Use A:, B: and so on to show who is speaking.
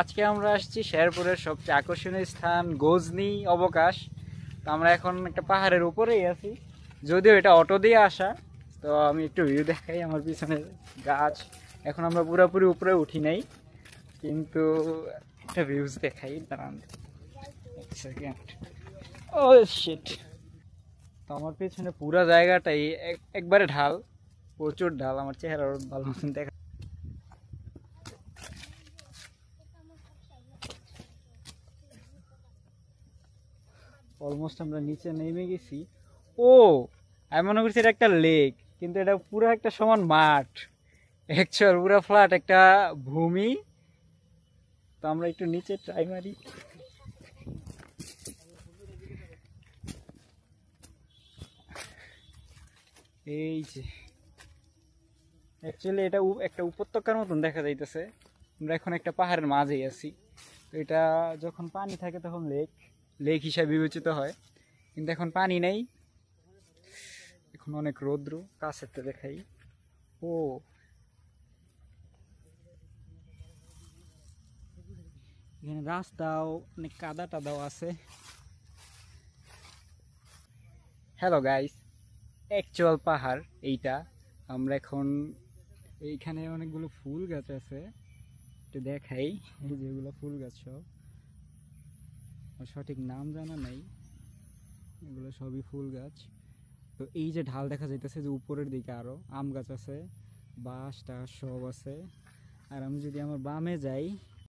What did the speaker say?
A: আজকে আমরা আসছি শেরপুরের সবচেয়ে আকর্ষণীয় স্থান গজনি অবকাশ। তো আমরা এখন একটা পাহাড়ের উপরেই আছি, যদিও এটা অটো দিয়ে আসা। তো আমি একটু ভিউ দেখাই, আমার পিছনে গাছ। এখন আমরা পুরোপুরি উপরে উঠি নাই, কিন্তু একটা ভিউজ দেখাই, দাঁড়ান এক সেকেন্ড। ও শিট! তো আমার পিছনে পুরো জায়গাটাই একবারে ঢাল, প্রচুর ঢাল। আমার চেহারা ভালো মতন দেখা। অলমোস্ট আমরা নিচে নেমে গেছি। ও, আমি মনে করছি এটা একটা লেক, কিন্তু এটা পুরো একটা সমান মাঠ। অ্যাকচুয়াল পুরো ফ্ল্যাট একটা ভূমি। তো আমরা একটু নিচে ট্রাই মারি। এই যে অ্যাকচুয়ালি এটা একটা উপত্যকার মতন দেখা যাইতেছে। আমরা এখন একটা পাহাড়ের মাঝেই আছি। তো এটা যখন পানি থাকে তখন লেক লেক হিসাবে বিবেচিত হয়, কিন্তু এখন পানি নেই, এখন অনেক রৌদ্র। কাছের তো দেখাই। ও, এখানে রাস্তাও অনেক কাদা টাদাও আছে। হ্যালো গাইস, অ্যাকচুয়াল পাহাড় এইটা। আমরা এখন এইখানে অনেকগুলো ফুল গাছ আছে, একটু দেখাই। এই যেগুলো ফুল গাছ সব, আমার সঠিক নাম জানা নাই, এগুলো সবই ফুল গাছ। তো এই যে ঢাল দেখা যাইতেছে, যে উপরের দিকে আরো আম গাছ আছে, বাঁশ টাস সব আছে। আর আমি যদি আমার বামে যাই,